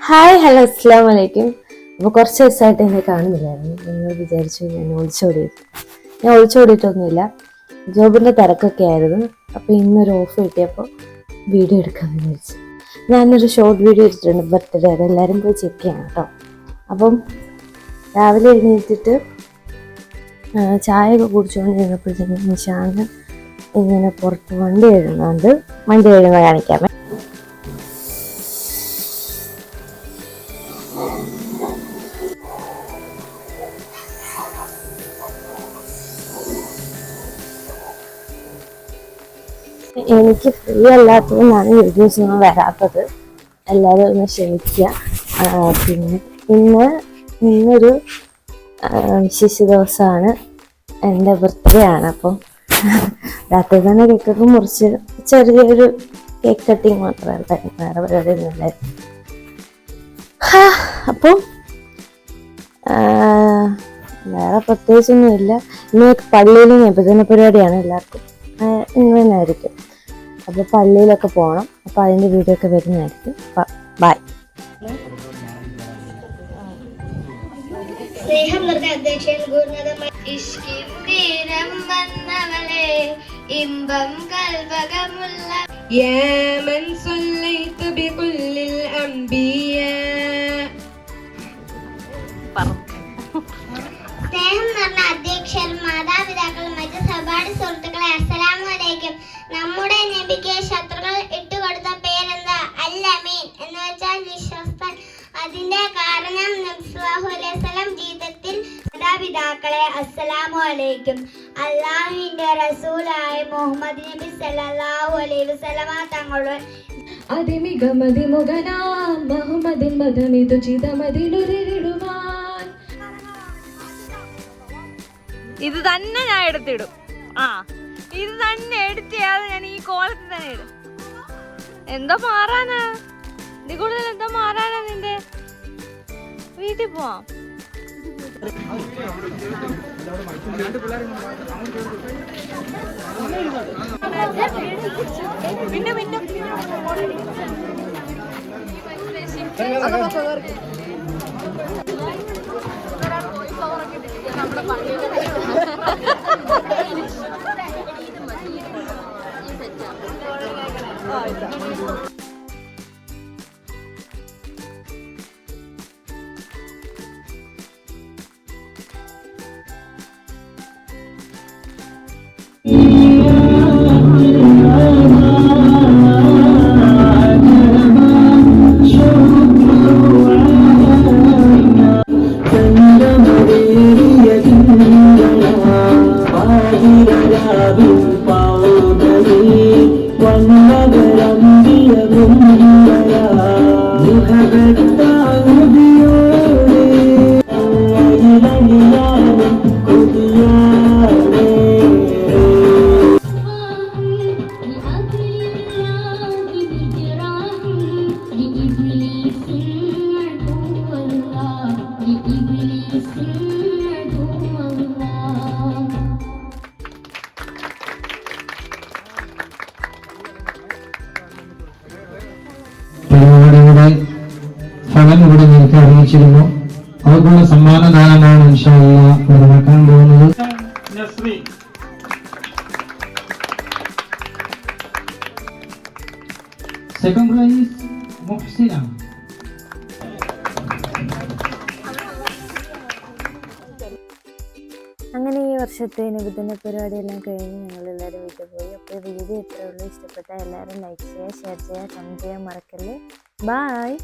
Hi hello അസ്സാം വലൈക്കും. അപ്പോൾ കുറച്ച് ദിവസമായിട്ട് എന്നെ കാണുന്നില്ലായിരുന്നു. നിങ്ങൾ വിചാരിച്ചു ഞാൻ ഒളിച്ചോടിയിട്ടൊന്നുമില്ല. ജോബിൻ്റെ തിരക്കൊക്കെ ആയിരുന്നു. അപ്പോൾ ഇന്നൊരു ഓഫ് കിട്ടിയപ്പോൾ വീഡിയോ എടുക്കാമെന്ന് വിചാരിച്ചു. ഞാനൊരു ഷോർട്ട് വീഡിയോ എടുത്തിട്ടുണ്ട് ബർത്ത്ഡേ. അതെല്ലാവരും പോയി ചെക്ക് ചെയ്യണം കേട്ടോ. അപ്പം രാവിലെ എഴുന്നേറ്റിട്ട് ചായയൊക്കെ കുടിച്ചുകൊണ്ടിരുന്നപ്പോഴത്തേക്കും നിശാന്തൻ ഇങ്ങനെ പുറത്ത് വണ്ടി എഴുതുന്ന കാണിക്കാമേ. എനിക്ക് ഫ്രീ അല്ലാത്തതുകൊണ്ടാണ് വീഡിയോസ് ഒന്നും വരാത്തത്. എല്ലാവരും ഒന്ന് ക്ഷമിക്കുക. പിന്നെ ഇന്നൊരു വിശേഷ ദിവസമാണ്, എൻ്റെ ബർത്ത്ഡേ ആണ്. അപ്പം രാത്രി തന്നെ കേക്കൊക്കെ മുറിച്ച് ചെറിയൊരു കേക്ക് കട്ടിങ് മാത്രമല്ലായിരുന്നു, വേറെ പരിപാടി ഒന്നുമില്ലായിരുന്നു. അപ്പം വേറെ പ്രത്യേകിച്ചൊന്നുമില്ല. ഇന്ന് പള്ളിയിൽ നിബന്ധന പരിപാടിയാണ് എല്ലാവർക്കും, ഇന്ന് തന്നെ ആയിരിക്കും. അപ്പോൾ പള്ളിയിലൊക്കെ പോകണം. അപ്പോൾ അതിൻ്റെ വീഡിയോ ഒക്കെ വരുന്നതായിരിക്കും. ബൈ. സ്നേഹം നിറഞ്ഞ അധ്യക്ഷൻ ഇമ്പം കൽവകമുള്ള യമൻ സല്ലൈതു ബികുല്ലിൽ അംബിയ. സ്നേഹം നിറഞ്ഞ അധ്യക്ഷൻ, മാതാപിതാക്കൾ, മറ്റ് സഹപാഠി സുഹൃത്തുക്കളെ, അസ്സലാമു അലൈക്കും. നമ്മുടെ നബിക്ക് ശത്രുക്കൾ ഇട്ടുകൊടുത്ത പേരെന്താ? അൽ-അമീൻ എന്ന് വെച്ചാൽ വിശ്വസ്തൻ. അതിന്റെ കാരണം നബി സല്ലല്ലാഹു അലൈഹി വസല്ലം ജീവിതത്തിൽ മാതാപിതാക്കളെ അസ്സലാമു അലൈക്കും. അല്ലാഹുവിന്റെ റസൂലായ മുഹമ്മദ് നബി സല്ലല്ലാഹു അലൈഹി വസല്ലമ തങ്ങളുടെ അതിമികമതിമുഖനാം മുഹമ്മദിൻ മദമിതു ചിതമതിലുരിടുവാൻ. ഇത് തന്നെ ഞാൻ എടുത്തിടും. ഇത് തന്നെ എഡിറ്റ് ചെയ്യാതെ ഞാൻ ഈ കോലത്തിൽ തന്നെ ഇടും. എന്തോ മാറാനാ? ഇത് കൂടുതൽ എന്തോ മാറാനാ? നിന്റെ വീട്ടിൽ പോവാം. പിന്നെ പരിപാടിയുടെ ഫലം ഇവിടെ നിങ്ങൾക്ക് അറിയിച്ചിരുന്നു. അവർക്കുള്ള സമ്മാനദാനമാണ് ഇൻഷാ അല്ലാഹ് ഇവിടെ നടക്കാൻ പോകുന്നത്. Second prize Muhsina. അങ്ങനെ ഈ വർഷത്തെ നിബന്ധന പരിപാടിയെല്ലാം കഴിഞ്ഞ് ഞങ്ങളെല്ലാവരും വീട്ടിൽ പോയി. അപ്പോൾ വീഡിയോ ഇത്രയേ ഉള്ളൂ. ഇഷ്ടപ്പെട്ട എല്ലാവരും ലൈക്ക് ചെയ്യുക, ഷെയർ ചെയ്യുക, കമൻറ്റ് ചെയ്യാൻ മറക്കല്ലേ. ബായ്.